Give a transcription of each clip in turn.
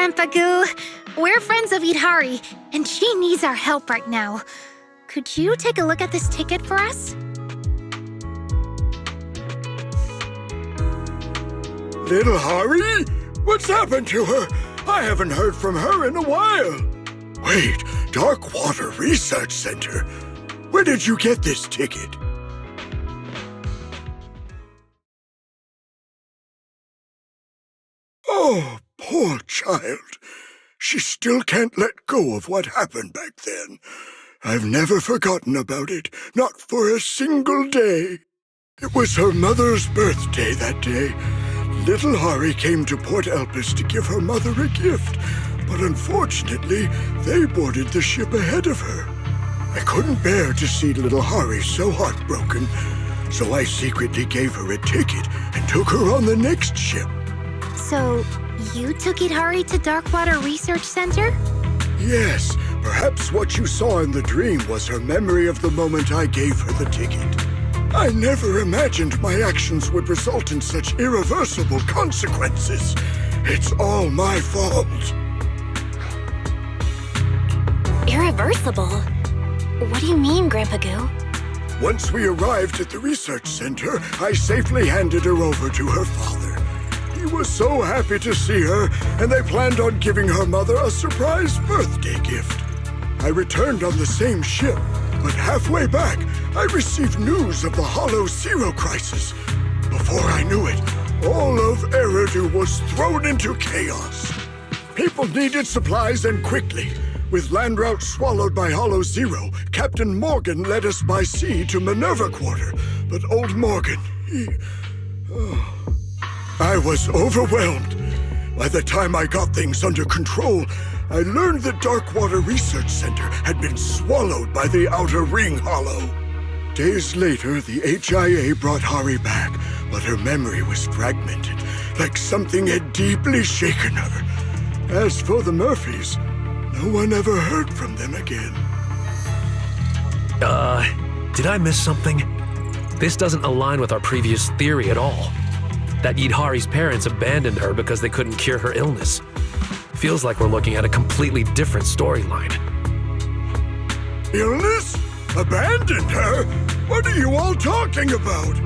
Grandpa Goo. We're friends of Idhari, and she needs our help right now. Could you take a look at this ticket for us? Little Hari? What's happened to her? I haven't heard from her in a while. Wait, Darkwater Research Center? Where did you get this ticket? Oh, poor child. She still can't let go of what happened back then. I've never forgotten about it, not for a single day. It was her mother's birthday that day. Little Hari came to Port Elpis to give her mother a gift, but unfortunately, they boarded the ship ahead of her. I couldn't bear to see little Hari so heartbroken, so I secretly gave her a ticket and took her on the next ship. So, you took Idhari to Darkwater Research Center? Yes, perhaps what you saw in the dream was her memory of the moment I gave her the ticket. I never imagined my actions would result in such irreversible consequences. It's all my fault. Irreversible? What do you mean, Grandpa Goo? Once we arrived at the research center, I safely handed her over to her father. He was so happy to see her, and they planned on giving her mother a surprise birthday gift. I returned on the same ship, but halfway back, I received news of the Hollow Zero crisis. Before I knew it, all of Eridu was thrown into chaos. People needed supplies and quickly. With land routes swallowed by Hollow Zero, Captain Morgan led us by sea to Minerva Quarter. But old Morgan, I was overwhelmed. By the time I got things under control, I learned the Darkwater Research Center had been swallowed by the Outer Ring Hollow. Days later, the HIA brought Hari back, but her memory was fragmented, like something had deeply shaken her. As for the Murphys, no one ever heard from them again. Did I miss something? This doesn't align with our previous theory at all. That Idhari's parents abandoned her because they couldn't cure her illness. Feels like we're looking at a completely different storyline. Illness? Abandoned her? What are you all talking about?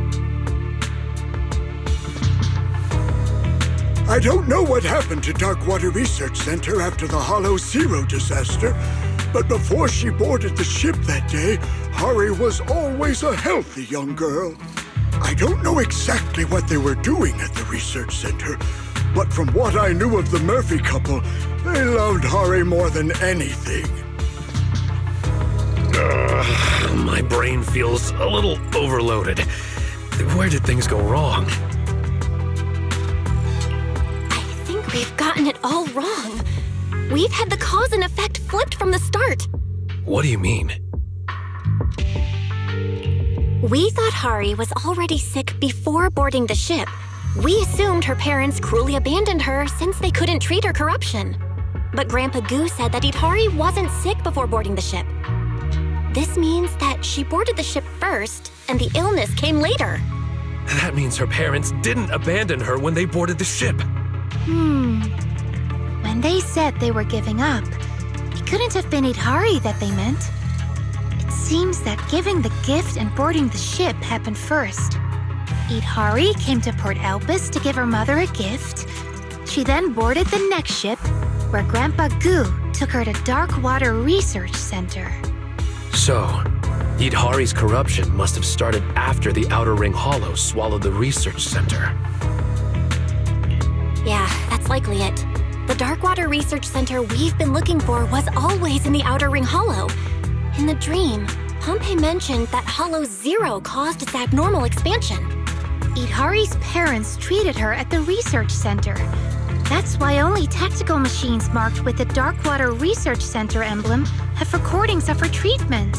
I don't know what happened to Darkwater Research Center after the Hollow Zero disaster, but before she boarded the ship that day, Hari was always a healthy young girl. I don't know exactly what they were doing at the research center, but from what I knew of the Murphy couple, they loved Hari more than anything. My brain feels a little overloaded. Where did things go wrong? I think we've gotten it all wrong. We've had the cause and effect flipped from the start. What do you mean? We thought Hari was already sick before boarding the ship. We assumed her parents cruelly abandoned her since they couldn't treat her corruption. But Grandpa Goo said that Idhari wasn't sick before boarding the ship. This means that she boarded the ship first, and the illness came later. That means her parents didn't abandon her when they boarded the ship. When they said they were giving up, it couldn't have been Idhari that they meant. It seems that giving the gift and boarding the ship happened first. Idhari came to Port Elpis to give her mother a gift. She then boarded the next ship, where Grandpa Goo took her to Darkwater Research Center. So, Idhari's corruption must have started after the Outer Ring Hollow swallowed the research center. Yeah, that's likely it. The Darkwater Research Center we've been looking for was always in the Outer Ring Hollow. In the dream, Pompey mentioned that Hollow Zero caused its abnormal expansion. Idhari's parents treated her at the research center. That's why only tactical machines marked with the Darkwater Research Center emblem have recordings of her treatment.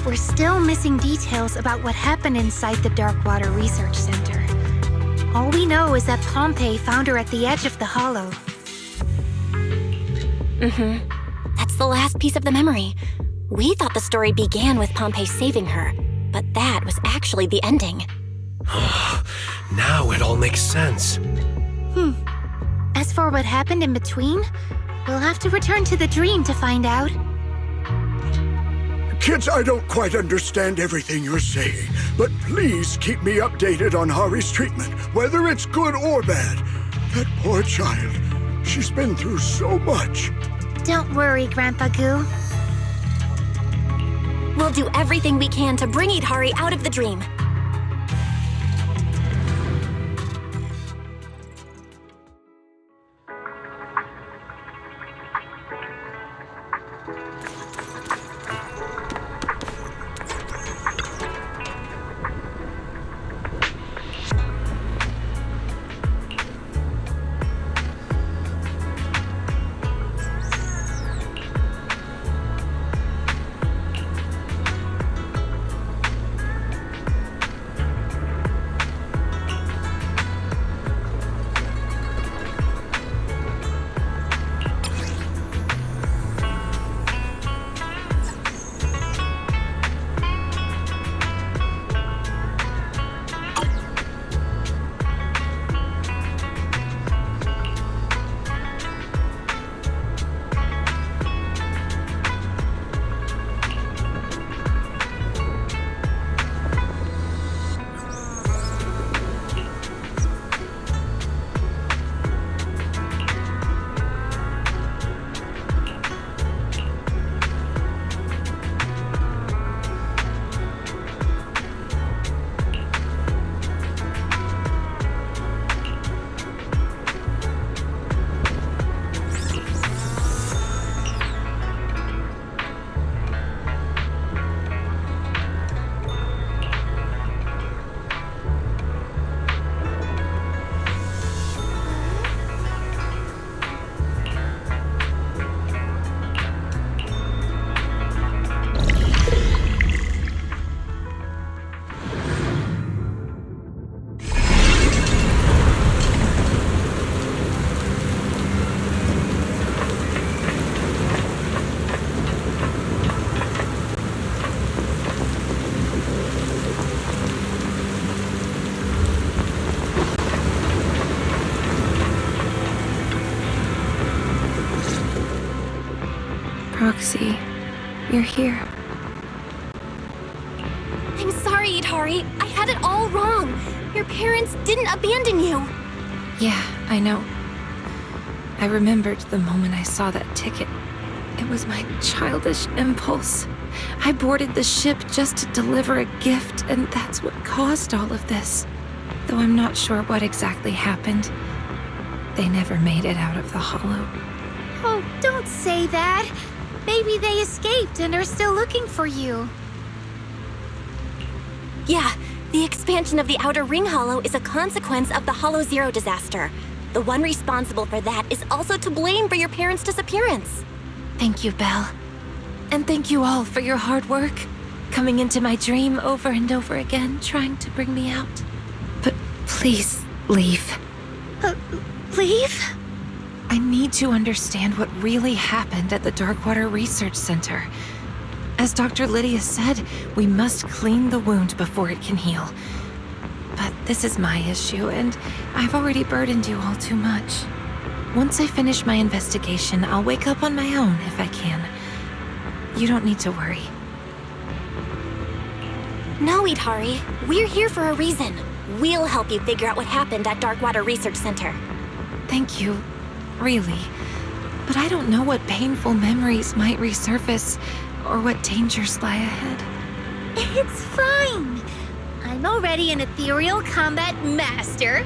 We're still missing details about what happened inside the Darkwater Research Center. All we know is that Pompey found her at the edge of the hollow. That's the last piece of the memory. We thought the story began with Pompey saving her, but that was actually the ending. Now it all makes sense. As As for what happened in between, we'll have to return to the dream to find out. Kids, I don't quite understand everything you're saying, but please keep me updated on Hari's treatment, whether it's good or bad. That poor child, she's been through so much. Don't worry, Grandpa Goo. We'll do everything we can to bring Hari out of the dream. Roxy, you're here. I'm sorry, Hari. I had it all wrong. Your parents didn't abandon you. Yeah, I know. I remembered the moment I saw that ticket. It was my childish impulse. I boarded the ship just to deliver a gift, and that's what caused all of this. Though I'm not sure what exactly happened. They never made it out of the hollow. Oh, don't say that. Maybe they escaped and are still looking for you. Yeah, the expansion of the Outer Ring Hollow is a consequence of the Hollow Zero disaster. The one responsible for that is also to blame for your parents' disappearance. Thank you, Belle. And thank you all for your hard work. Coming into my dream over and over again, trying to bring me out. But please, leave. Leave? I need to understand what really happened at the Darkwater Research Center. As Dr. Lydia said, we must clean the wound before it can heal. But this is my issue, and I've already burdened you all too much. Once I finish my investigation, I'll wake up on my own if I can. You don't need to worry. No, Hari. We're here for a reason. We'll help you figure out what happened at Darkwater Research Center. Thank you. Really. But I don't know what painful memories might resurface, or what dangers lie ahead. It's fine. I'm already an ethereal combat master.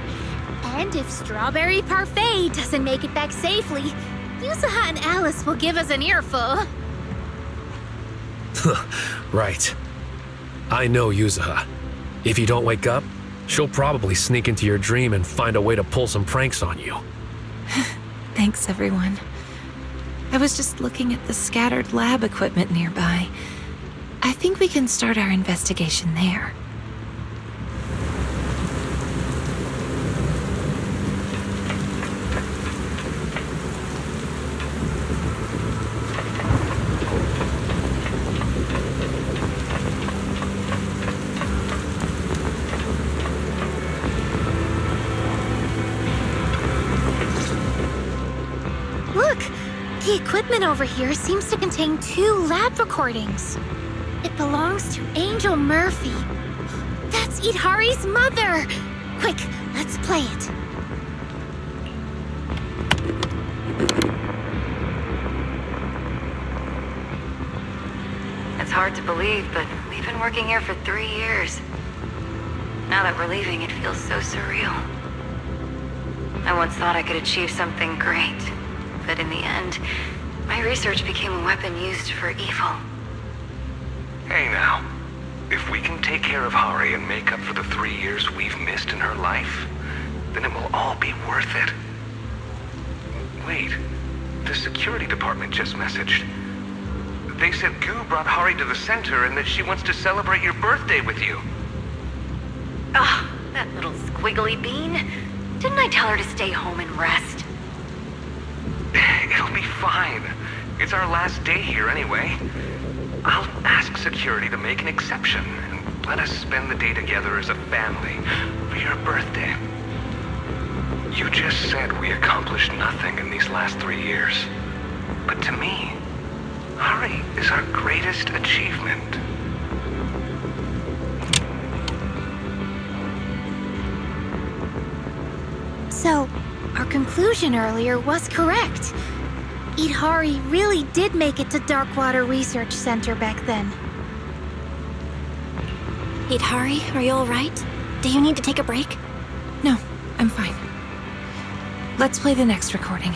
And if Strawberry Parfait doesn't make it back safely, Yuzuha and Alice will give us an earful. Right. I know Yuzuha. If you don't wake up, she'll probably sneak into your dream and find a way to pull some pranks on you. Thanks, everyone. I was just looking at the scattered lab equipment nearby. I think we can start our investigation there. The equipment over here seems to contain 2 lab recordings. It belongs to Angel Murphy. That's Idhari's mother! Quick, let's play it. It's hard to believe, but we've been working here for 3 years. Now that we're leaving, it feels so surreal. I once thought I could achieve something great, but in the end, my research became a weapon used for evil. Hey now, if we can take care of Hari and make up for the 3 years we've missed in her life, then it will all be worth it. Wait, the security department just messaged. They said Goo brought Hari to the center and that she wants to celebrate your birthday with you. Ah, that little squiggly bean. Didn't I tell her to stay home and rest? It'll be fine. It's our last day here anyway. I'll ask security to make an exception and let us spend the day together as a family for your birthday. You just said we accomplished nothing in these last 3 years. But to me, Hari is our greatest achievement. So, our conclusion earlier was correct. Idhari really did make it to Darkwater Research Center back then. Idhari, are you alright? Do you need to take a break? No, I'm fine. Let's play the next recording.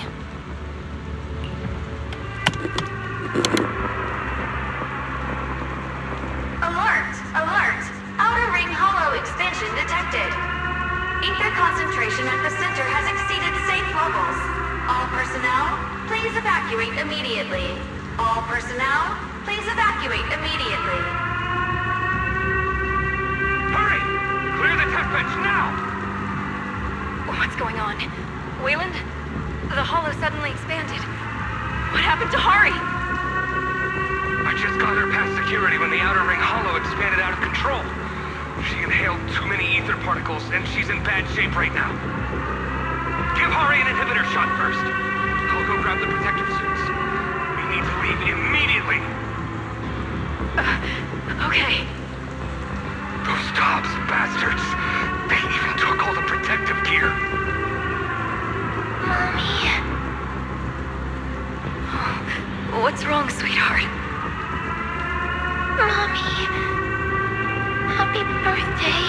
Alert! Alert! Outer Ring Hollow expansion detected. Ether concentration at the center has exceeded safe levels. All personnel, please evacuate immediately. All personnel, please evacuate immediately. Hurry! Clear the test bench now! What's going on? Wayland? The hollow suddenly expanded. What happened to Hari? I just got her past security when the outer ring hollow expanded out of control. She inhaled too many ether particles, and she's in bad shape right now. Give Hari an inhibitor shot first. I'll go grab the protective suits. We need to leave immediately. Okay. Those Dobbs bastards. They even took all the protective gear. Mommy. What's wrong, sweetheart? Mommy. Happy birthday.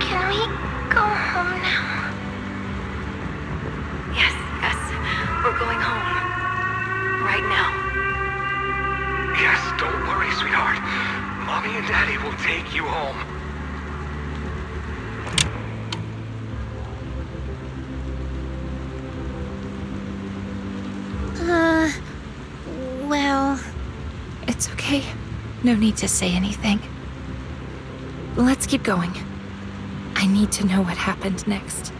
Can we go home now? Yes, we're going home. Right now. Yes, don't worry, sweetheart. Mommy and Daddy will take you home. Well... It's okay. No need to say anything. Let's keep going. I need to know what happened next.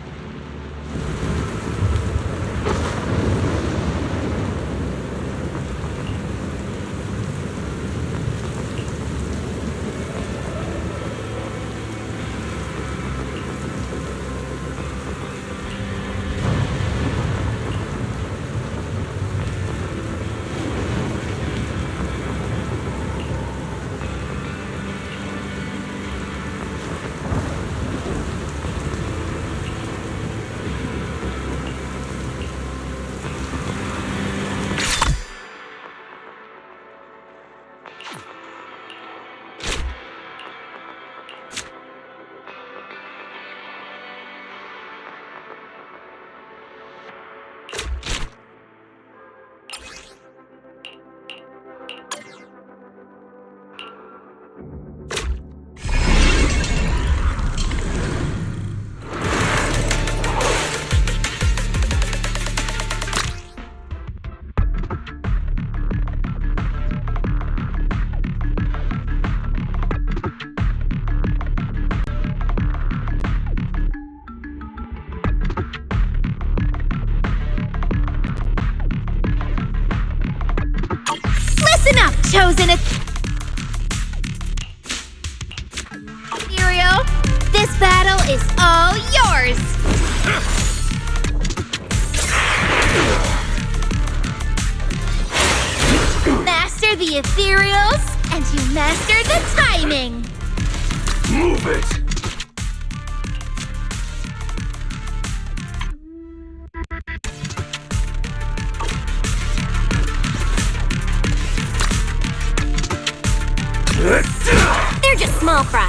Listen up, chosen Ethereal! This battle is all yours! the Ethereals, and you master the timing! Move it! They're just small fry.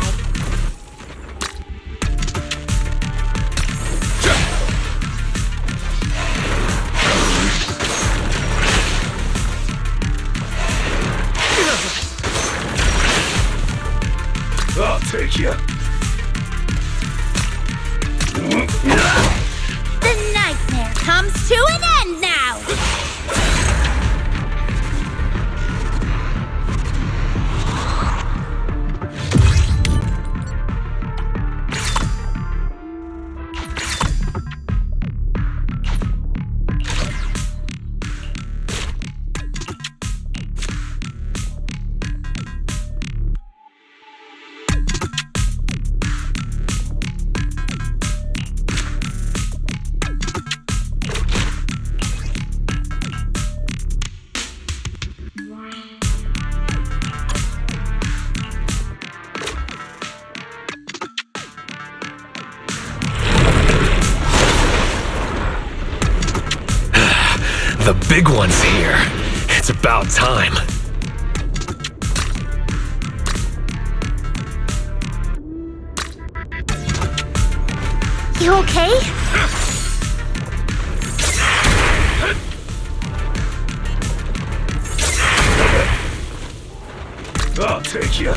I'll take you. The nightmare comes to an end now! The big one's here. It's about time. You okay? I'll take you.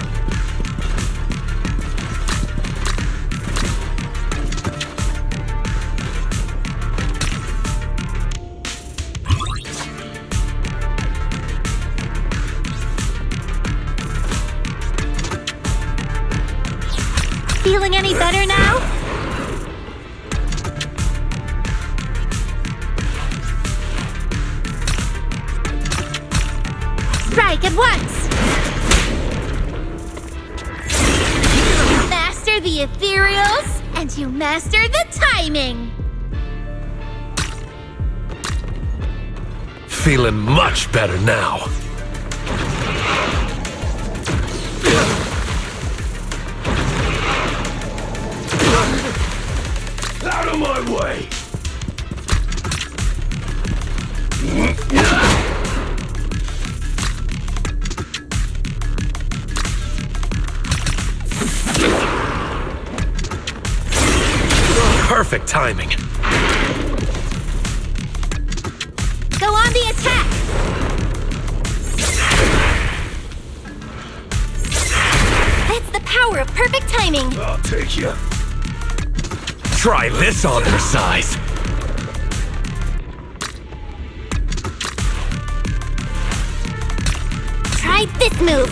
Feeling any better now? Strike at once! You master the Ethereals, and you master the timing! Feeling much better now. Out of my way! Perfect timing. Go on the attack! That's the power of perfect timing. I'll take you. Try this on for size. Try this move.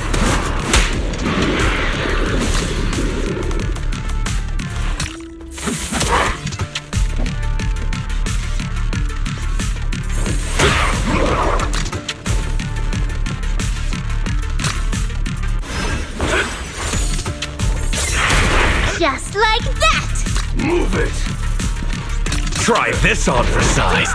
Just like that! Move it! Try this on for size.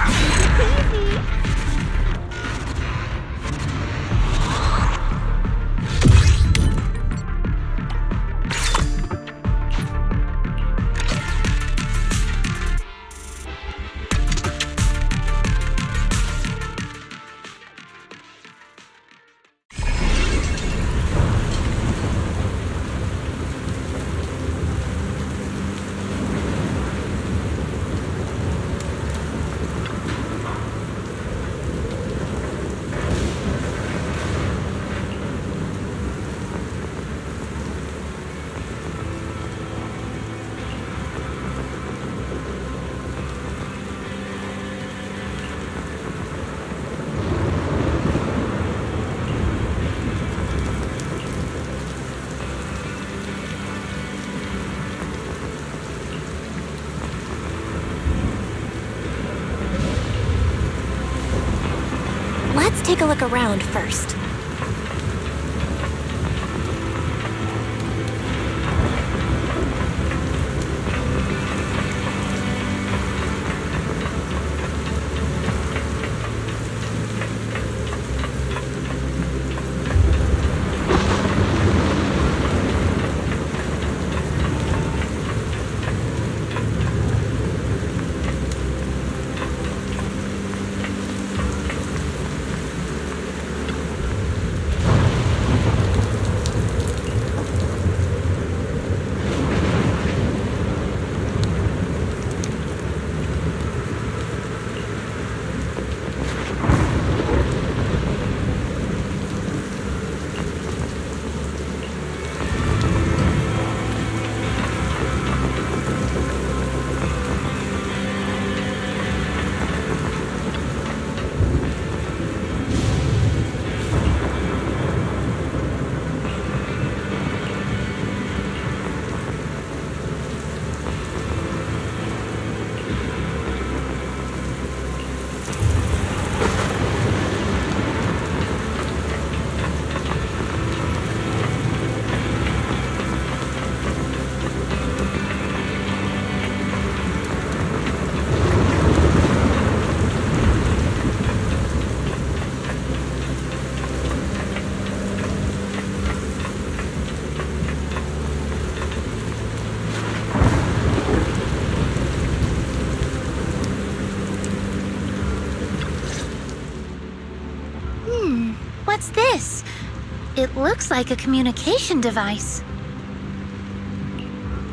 Let's take a look around first. what's this? It looks like a communication device.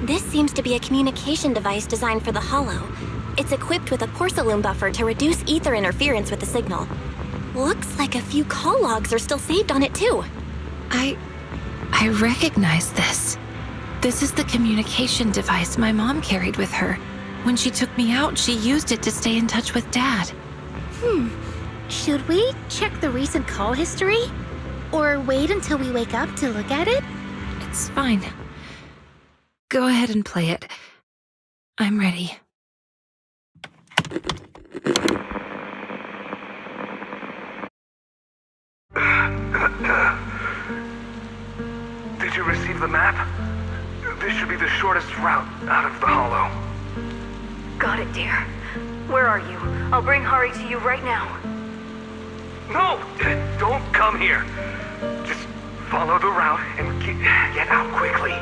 This seems to be a communication device designed for the Hollow. It's equipped with a porcelain buffer to reduce ether interference with the signal. Looks like a few call logs are still saved on it too. I recognize this. This is the communication device my mom carried with her. When she took me out, she used it to stay in touch with Dad. Should we check the recent call history? Or wait until we wake up to look at it? It's fine. Go ahead and play it. I'm ready. Did you receive the map? This should be the shortest route out of the Hollow. Got it, dear. Where are you? I'll bring Hari to you right now. No! Don't come here. Just follow the route and get out quickly.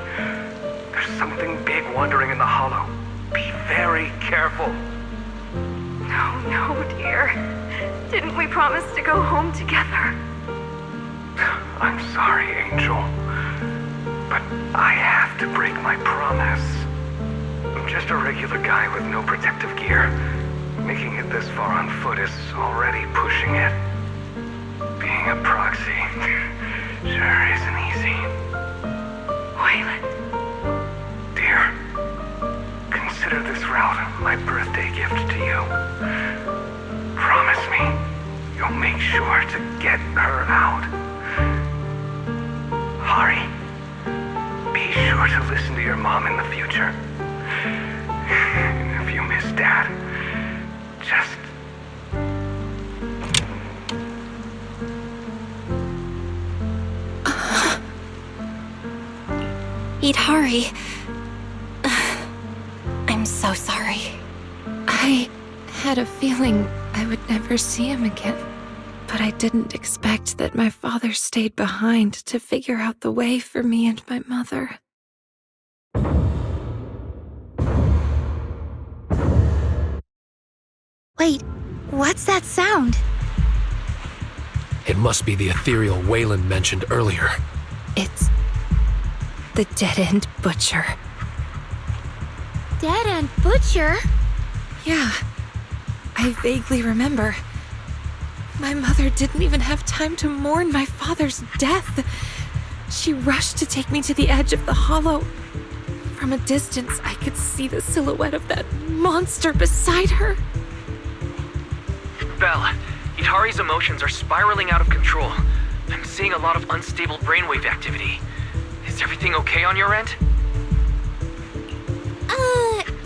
There's something big wandering in the Hollow. Be very careful. No, dear. Didn't we promise to go home together? I'm sorry, Angel. But I have to break my promise. I'm just a regular guy with no protective gear. Making it this far on foot is already pushing it. Being a proxy sure isn't easy. Waylon. Dear, consider this route my birthday gift to you. Promise me you'll make sure to get her out. Hari, be sure to listen to your mom in the future. And if you miss Dad, just... Eat Hari. I'm so sorry. I had a feeling I would never see him again. But I didn't expect that my father stayed behind to figure out the way for me and my mother. Wait, what's that sound? It must be the ethereal Waylon mentioned earlier. It's the dead-end butcher. Dead-end butcher? Yeah, I vaguely remember. My mother didn't even have time to mourn my father's death. She rushed to take me to the edge of the Hollow. From a distance, I could see the silhouette of that monster beside her. Belle, Itari's emotions are spiraling out of control. I'm seeing a lot of unstable brainwave activity. Is everything okay on your end?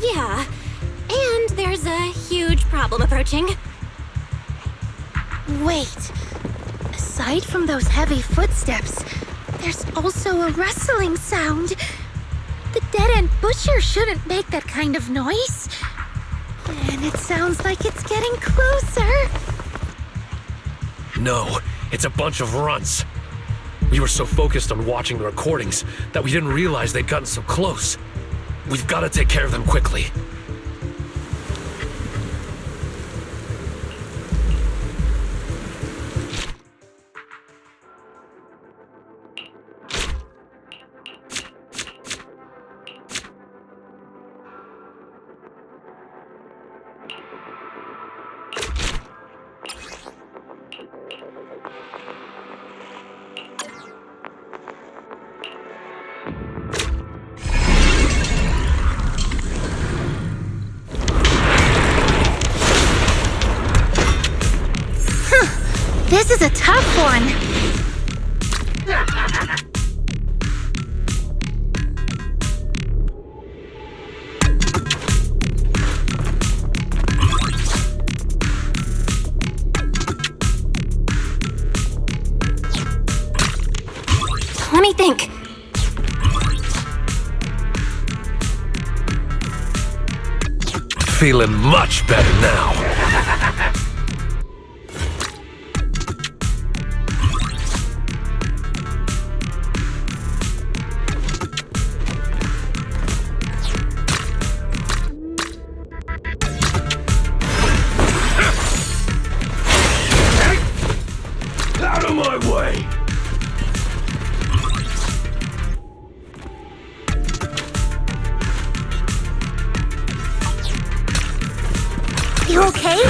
Yeah. And there's a huge problem approaching. Wait. Aside from those heavy footsteps, there's also a rustling sound. The dead-end butcher shouldn't make that kind of noise. And it sounds like it's getting closer. No, it's a bunch of runts. We were so focused on watching the recordings that we didn't realize they'd gotten so close. We've got to take care of them quickly. This is a tough one. Let me think. Feeling much better now. Out of my way! okay?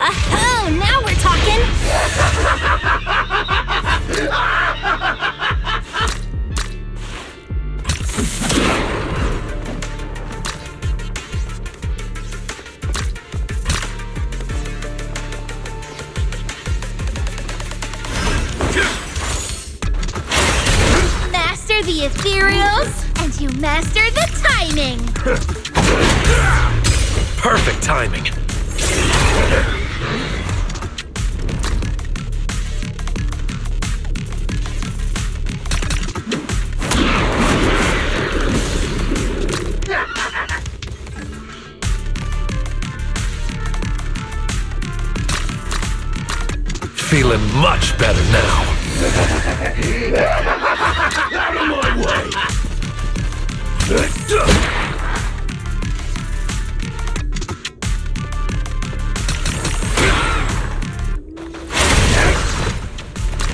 Oh, now we're talking! Master the Ethereals, and you master the timing! Perfect timing. Feeling much better now. Out of my way!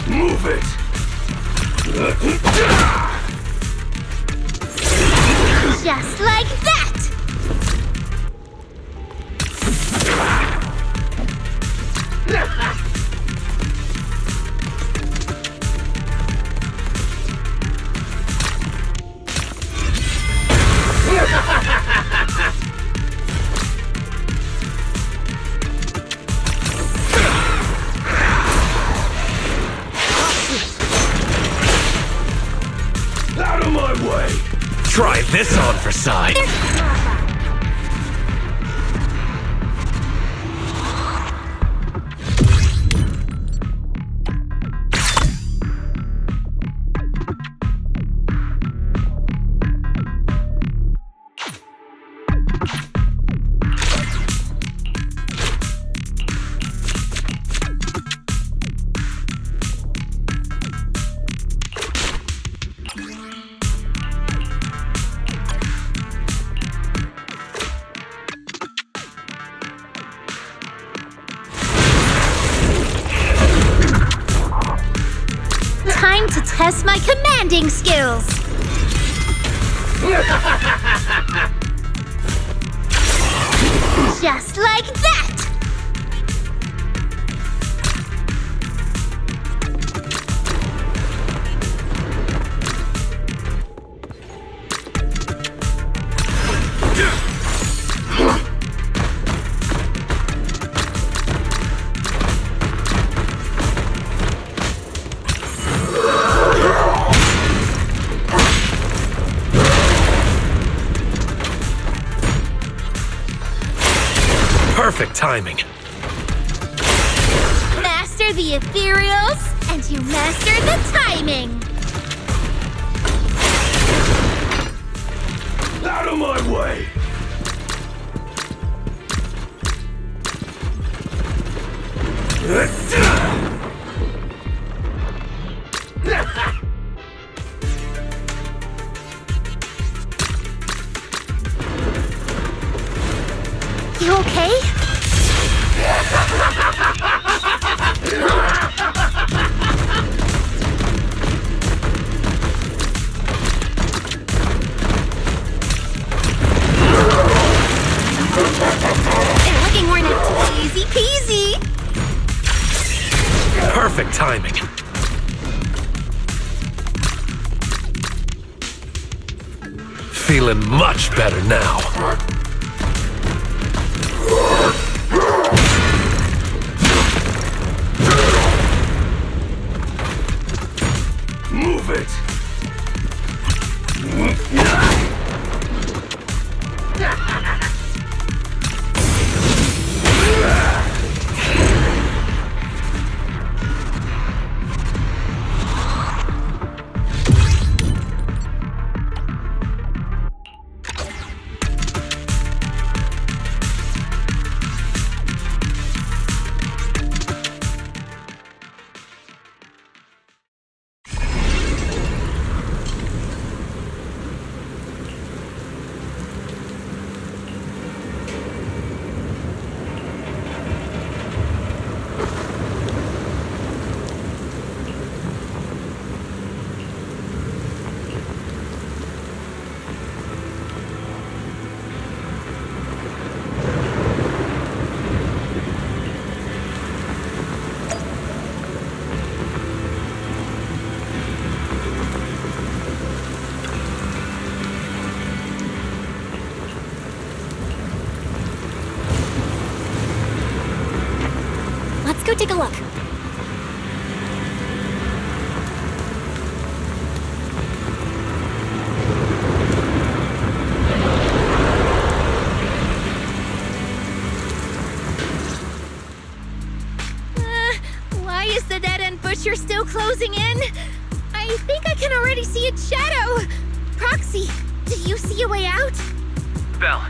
Move it! Just like that! Out of my way! Try this on for size. Time to test my commanding skills! Just like that! Perfect timing. Master the Ethereals, and you master the timing! Out of my way! You okay? They're looking worn out. Easy peasy! Perfect timing. Feeling much better now. Move it! go take a look. Why is the dead-end butcher still closing in? I think I can already see its shadow. Proxy, do you see a way out? Belle,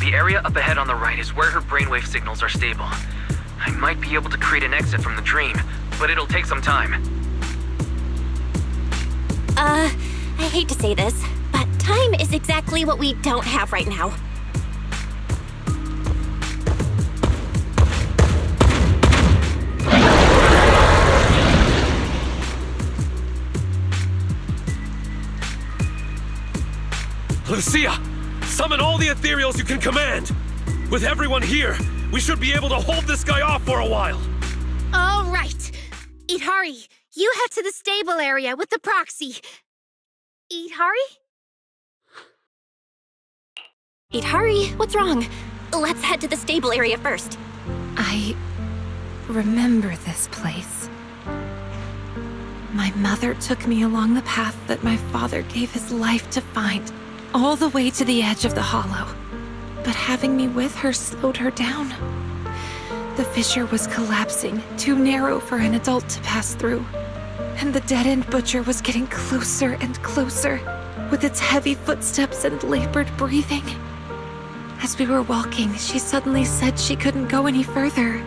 the area up ahead on the right is where her brainwave signals are stable. I might be able to create an exit from the dream, but it'll take some time. I hate to say this, but time is exactly what we don't have right now. Lucia, summon all the Ethereals you can command! With everyone here, we should be able to hold this guy off for a while! All right. Idhari, you head to the stable area with the proxy. Idhari? Idhari, what's wrong? Let's head to the stable area first. I remember this place. My mother took me along the path that my father gave his life to find, all the way to the edge of the hollow. But having me with her slowed her down. The fissure was collapsing, too narrow for an adult to pass through. And the dead-end butcher was getting closer and closer, with its heavy footsteps and labored breathing. As we were walking, she suddenly said she couldn't go any further.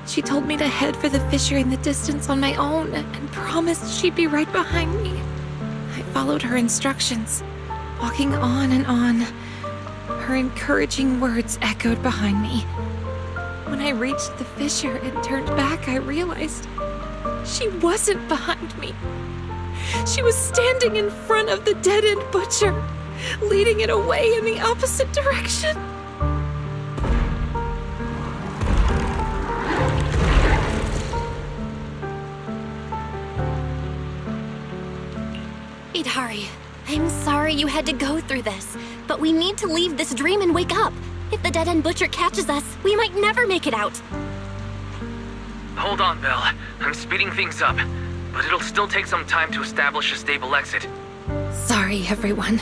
She told me to head for the fissure in the distance on my own, and promised she'd be right behind me. I followed her instructions, walking on and on. Her encouraging words echoed behind me. When I reached the fissure and turned back, I realized she wasn't behind me. She was standing in front of the dead-end butcher, leading it away in the opposite direction. Idhari, I'm sorry you had to go through this, but we need to leave this dream and wake up. If the dead-end butcher catches us, we might never make it out. Hold on, Belle. I'm speeding things up, but it'll still take some time to establish a stable exit. Sorry, everyone.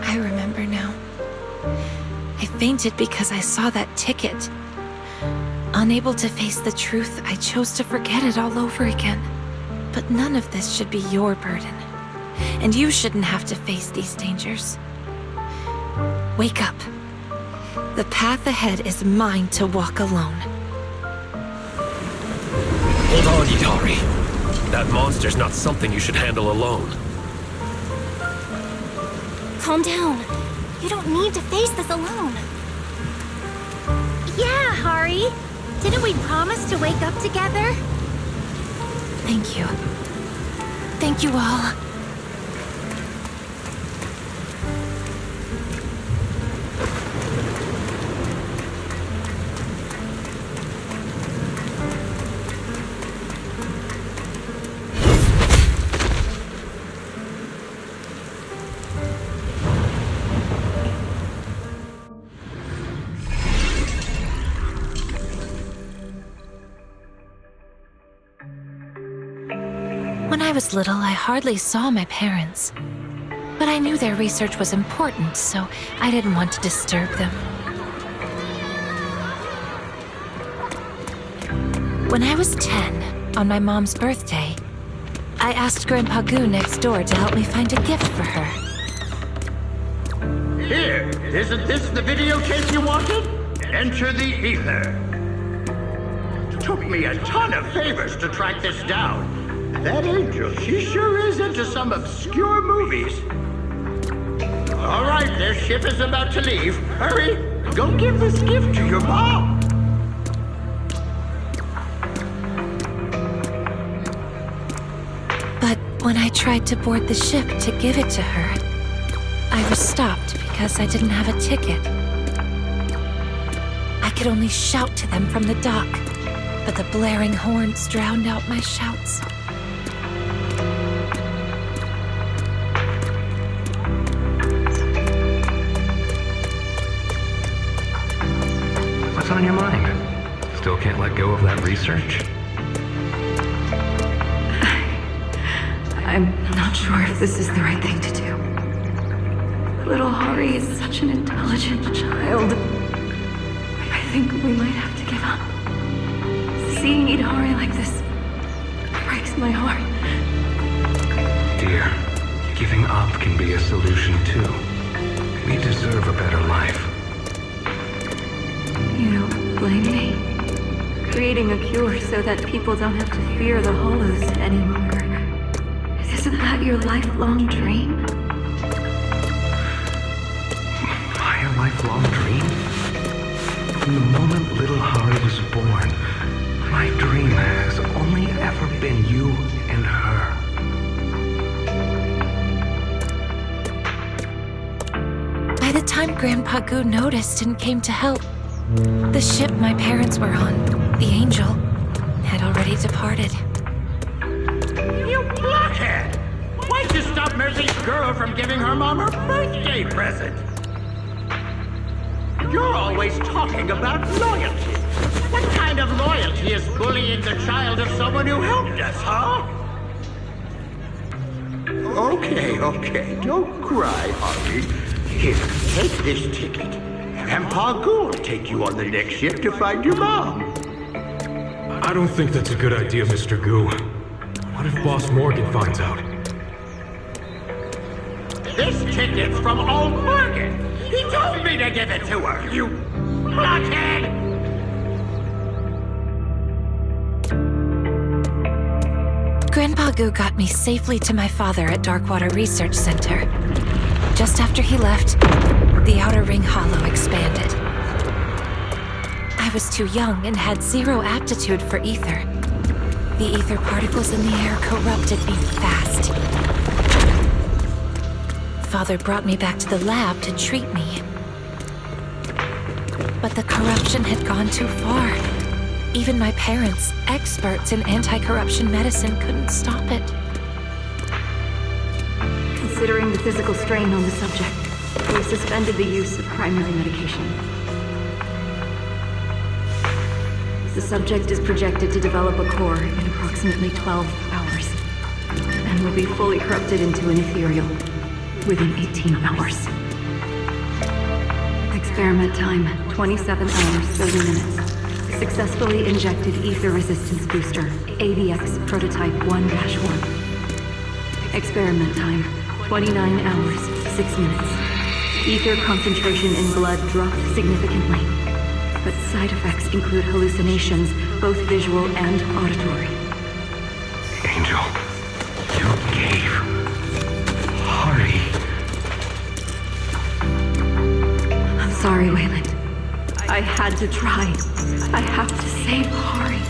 I remember now. I fainted because I saw that ticket. Unable to face the truth, I chose to forget it all over again. But none of this should be your burden. And you shouldn't have to face these dangers. Wake up. The path ahead is mine to walk alone. Hold on, Idhari. That monster's not something you should handle alone. Calm down. You don't need to face this alone. Yeah, Hari. Didn't we promise to wake up together? Thank you. Thank you all. When I was little, I hardly saw my parents. But I knew their research was important, so I didn't want to disturb them. When I was 10, on my mom's birthday, I asked Grandpa Goo next door to help me find a gift for her. Here, isn't this the videotape you wanted? Enter the ether. Took me a ton of favors to track this down. That angel, she sure is into some obscure movies. All right, their ship is about to leave. Hurry, go give this gift to your mom. But when I tried to board the ship to give it to her, I was stopped because I didn't have a ticket. I could only shout to them from the dock, but the blaring horns drowned out my shouts. on your mind? Still can't let go of that research? I'm not sure if this is the right thing to do. Little Hari is such an intelligent child. I think we might have to give up. Seeing Hari like this breaks my heart. Dear, giving up can be a solution too. We deserve a better life. You don't blame me? Creating a cure so that people don't have to fear the hollows any longer. Isn't that your lifelong dream? My lifelong dream? From the moment little Hari was born, my dream has only ever been you and her. By the time Grandpa Goo noticed and came to help, the ship my parents were on, the Angel, had already departed. You blockhead! Why'd you stop Mercy's girl from giving her mom her birthday present? You're always talking about loyalty. What kind of loyalty is bullying the child of someone who helped us, huh? Okay, don't cry, Hari. Here, take this ticket. And Pa Goo will take you on the next ship to find your mom. I don't think that's a good idea, Mr. Goo. What if Boss Morgan finds out? This ticket's from old Morgan. He told me to give it to her, you blockhead! Grandpa Goo got me safely to my father at Darkwater Research Center. Just after he left, the Outer Ring Hollow expanded. I was too young and had zero aptitude for ether. The ether particles in the air corrupted me fast. Father brought me back to the lab to treat me. But the corruption had gone too far. Even my parents, experts in anti-corruption medicine, couldn't stop it. Considering the physical strain on the subject, we suspended the use of primary medication. The subject is projected to develop a core in approximately 12 hours, and will be fully corrupted into an ethereal within 18 hours. Experiment time, 27 hours, 30 minutes. Successfully injected ether resistance booster, AVX prototype 1-1. Experiment time, 29 hours, 6 minutes. Ether concentration in blood dropped significantly, but side effects include hallucinations, both visual and auditory. Angel, you gave Hari. I'm sorry, Wayland. I had to try. I have to save Hari.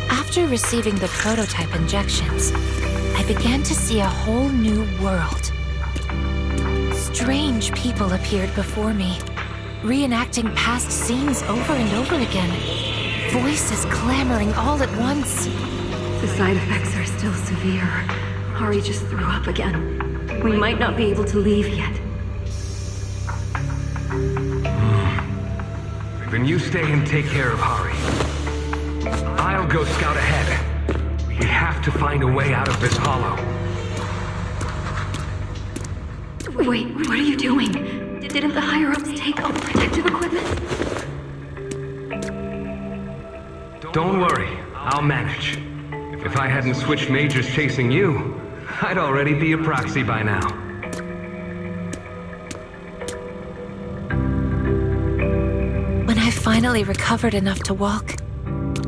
After receiving the prototype injections, I began to see a whole new world. Strange people appeared before me, reenacting past scenes over and over again. Voices clamoring all at once. The side effects are still severe. Hari just threw up again. We might not be able to leave yet. Then you stay and take care of Hari. I'll go scout ahead. We have to find a way out of this hollow. Wait, what are you doing? Didn't the higher-ups take all the protective equipment? Don't worry, I'll manage. If I hadn't switched majors chasing you, I'd already be a proxy by now. When I finally recovered enough to walk,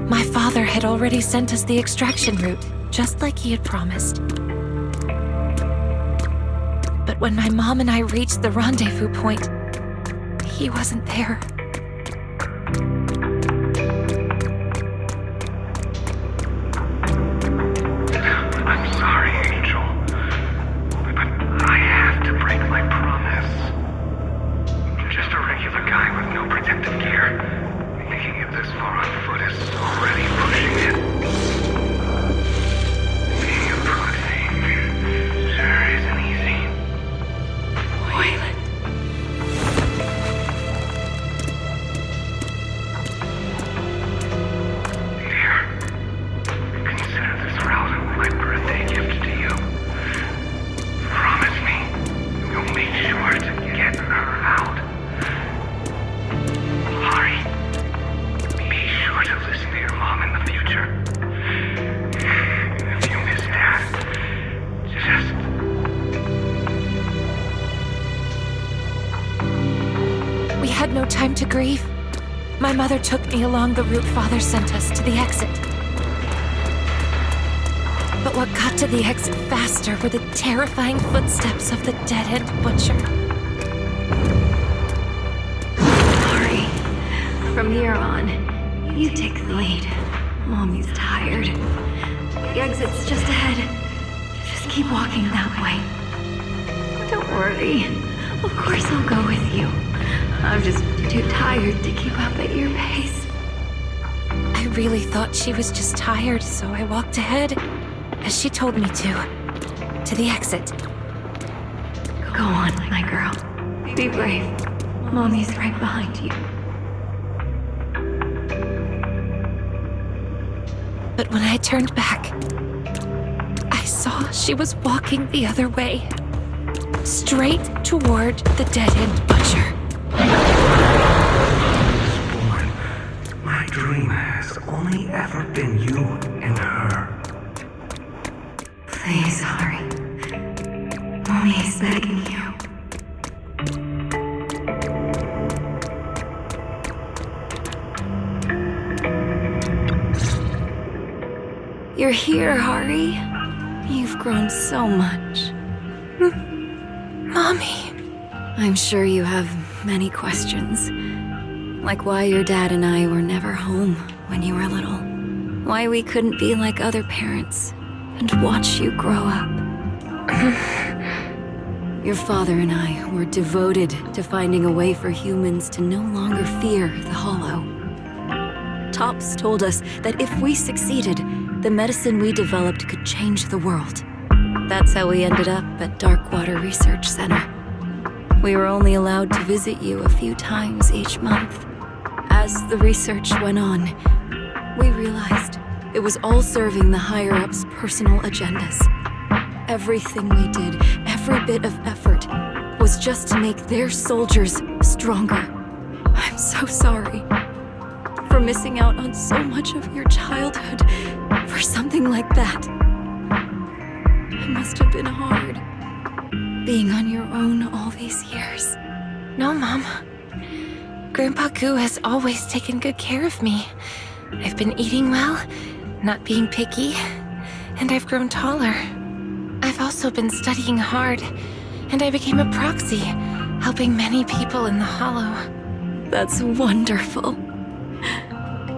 my father had already sent us the extraction route, just like he had promised. But when my mom and I reached the rendezvous point, he wasn't there. I'm sorry, Angel. But I have to break my promise. Just a regular guy with no protective gear. Making it this far on foot is already pushing it. Being a proxy sure isn't easy. Wayland. had no time to grieve. My mother took me along the route Father sent us to the exit. But what got to the exit faster were the terrifying footsteps of the dead-end butcher. Hurry. From here on, you take the lead. Mommy's tired. The exit's just ahead. Just keep walking that way. Don't worry. Of course I'll go with you. I'm just too tired to keep up at your pace. I really thought she was just tired, so I walked ahead, as she told me to the exit. Go on, my girl. Be brave. Mommy's right behind you. But when I turned back, I saw she was walking the other way, straight toward the dead-end butcher. Born. My dream has only ever been you and her. Please, Hari. Mommy's begging you. You're here, Hari. You've grown so much. Mommy. I'm sure you have many questions. Like why your dad and I were never home when you were little. Why we couldn't be like other parents and watch you grow up. Your father and I were devoted to finding a way for humans to no longer fear the Hollow. Tops told us that if we succeeded, the medicine we developed could change the world. That's how we ended up at Darkwater Research Center. We were only allowed to visit you a few times each month. As the research went on, we realized it was all serving the higher-ups' personal agendas. Everything we did, every bit of effort, was just to make their soldiers stronger. I'm so sorry for missing out on so much of your childhood for something like that. It must have been hard, being on your own all these years. No, Mom. Grandpa Goo has always taken good care of me. I've been eating well, not being picky, and I've grown taller. I've also been studying hard, and I became a proxy, helping many people in the Hollow. That's wonderful.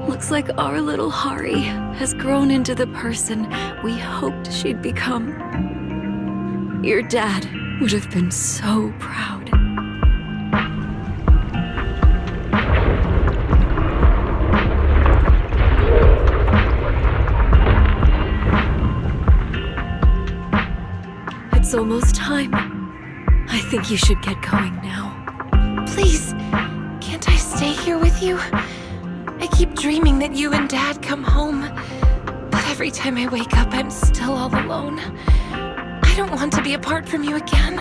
Looks like our little Hari has grown into the person we hoped she'd become. Your dad would have been so proud. It's almost time. I think you should get going now. Please, can't I stay here with you? I keep dreaming that you and Dad come home, but every time I wake up, I'm still all alone. I don't want to be apart from you again.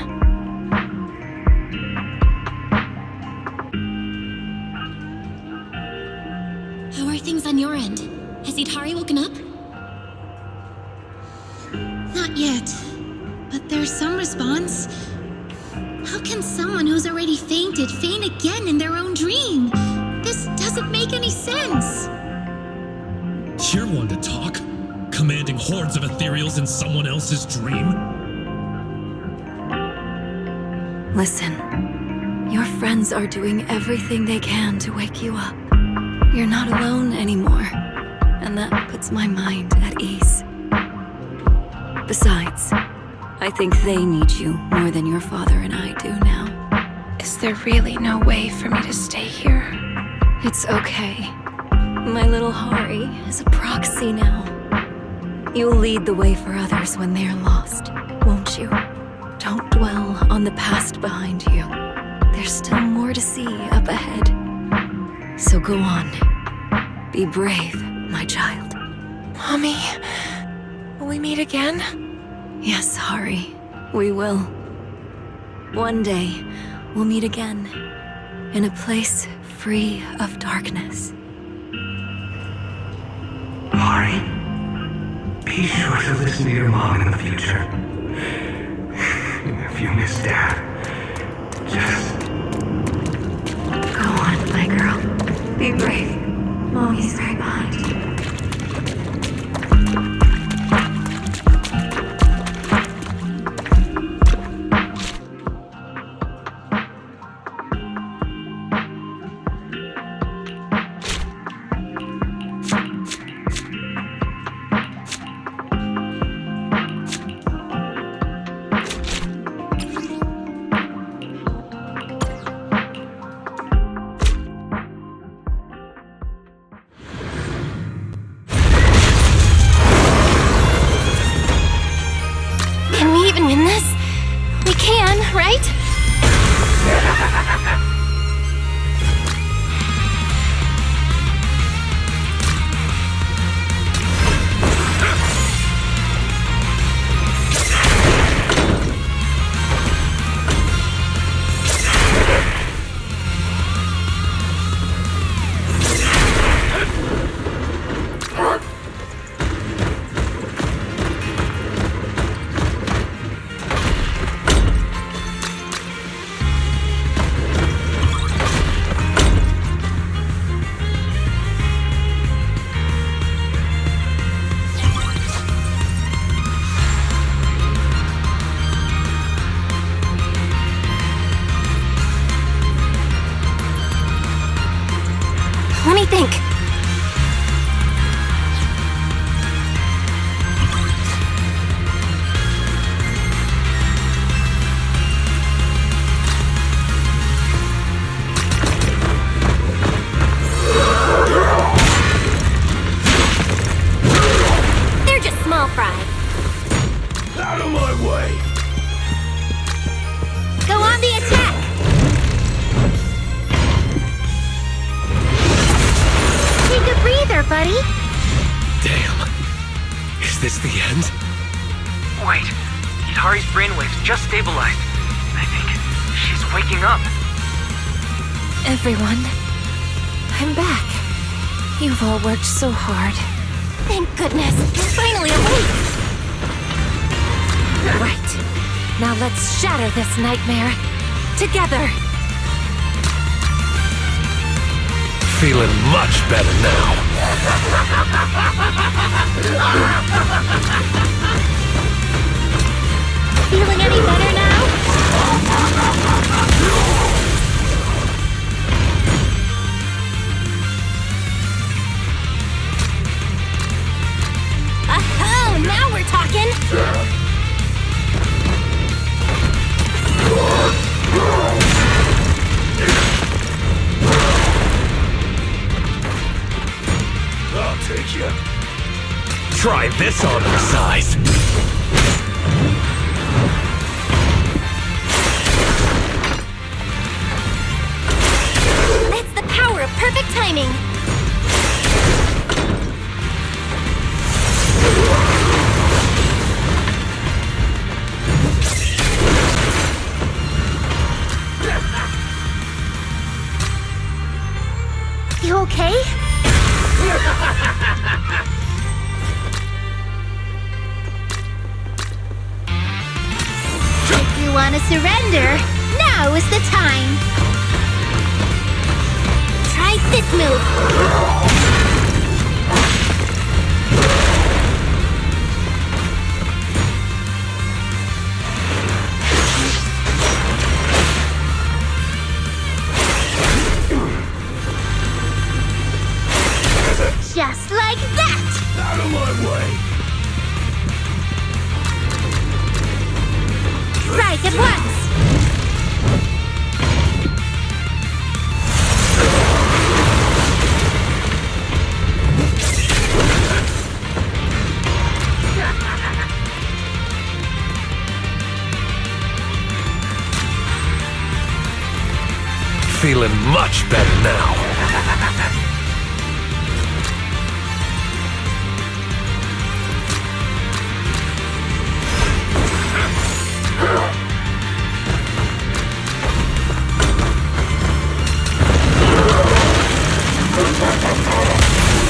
How are things on your end? Has Hari woken up? Not yet, but there's some response. How can someone who's already fainted faint again in their own dream? This doesn't make any sense. You're one to talk. Commanding hordes of Ethereals in someone else's dream? Listen, your friends are doing everything they can to wake you up. You're not alone anymore, and that puts my mind at ease. Besides, I think they need you more than your father and I do now. Is there really no way for me to stay here? It's okay. My little Hari is a proxy now. You'll lead the way for others when they're lost, won't you? Don't dwell on the past behind you. There's still more to see up ahead. So go on. Be brave, my child. Mommy, will we meet again? Yes, Hari, we will. One day, we'll meet again, in a place free of darkness. Hari, be sure to listen to your mom in the future. If you miss Dad, just Go on. Be brave. Mommy's right behind you. Can we even win this? We can, right? Let me think. They're just small fry. Out of my way! Go on the attack! Take a breather, buddy. Damn. Is this the end? Wait, Hidari's brainwaves just stabilized. I think she's waking up. Everyone, I'm back. You've all worked so hard. Thank goodness, you're finally awake! Right. Now let's shatter this nightmare. Together. Feeling much better now. Feeling any better now? Oh, now we're talking! I'll take you. Try this on for size. That's the power of perfect timing! You okay? If you want to surrender, now is the time. Try this move! Just like that! Out of my way! Right at once! Feeling much better now.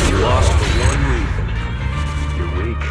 You lost for one reason. You're weak.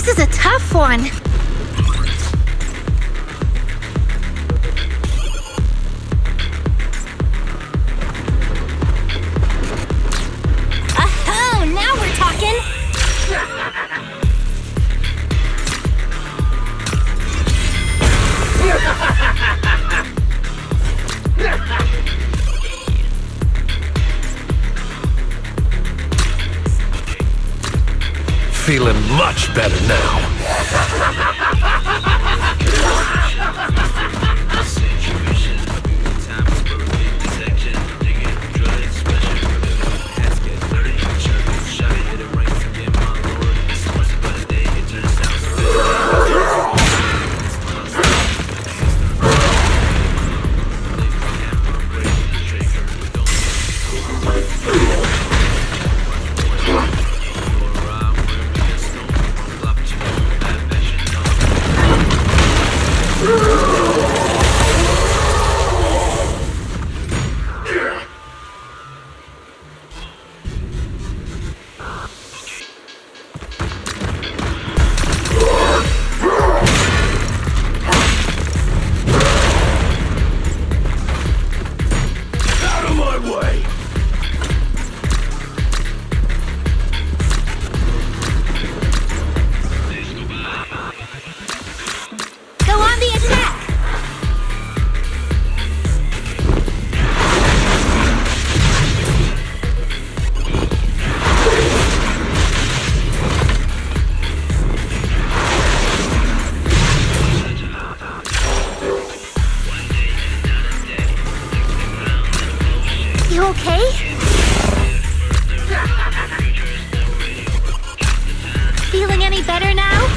This is a tough one. Oh, now we're talking! Feeling much better now. You okay? Feeling any better now?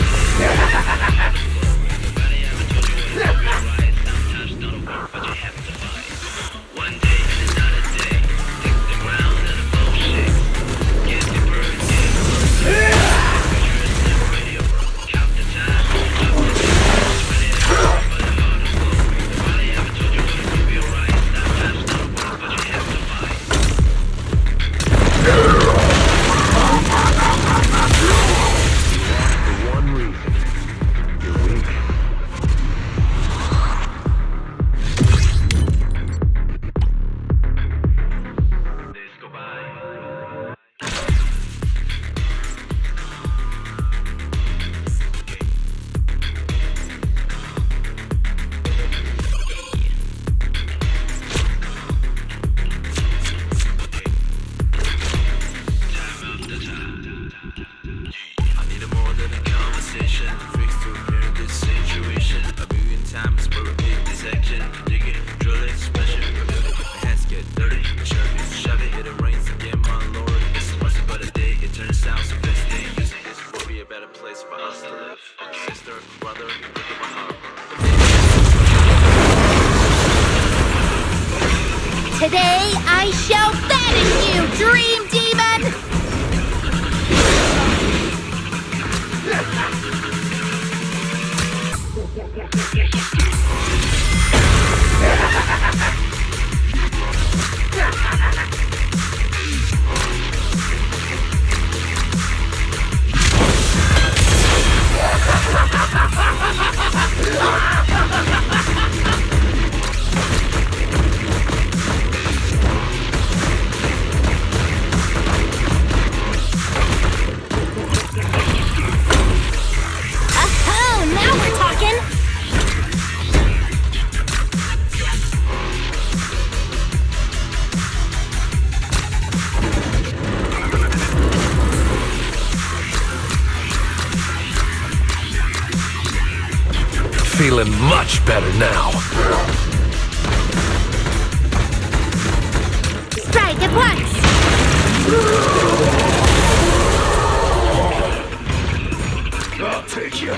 Today I shall banish you, Dream Demon! Feeling much better now. Strike at once! I'll take you.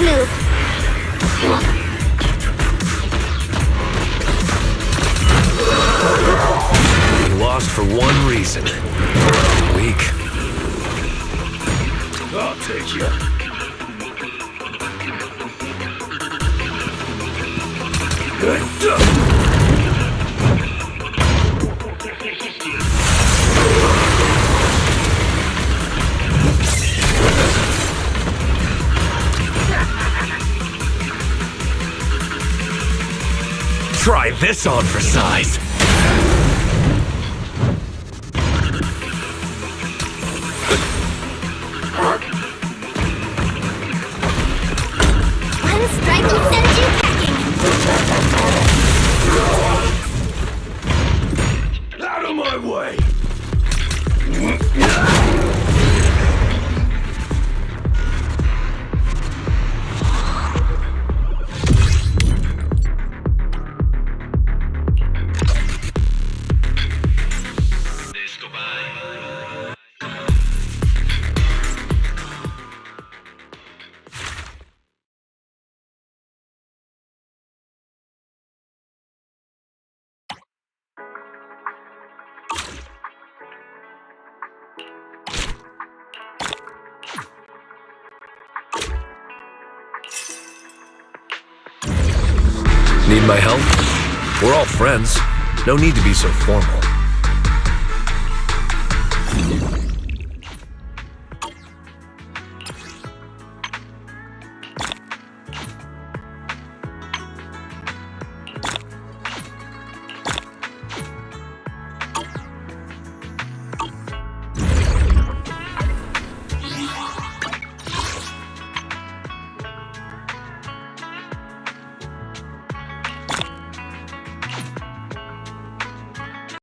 move. We lost for one reason. Weak. I'll take you. Try this on for size. One strike will send you packing. Out of my way! Need my help? We're all friends. No need to be so formal.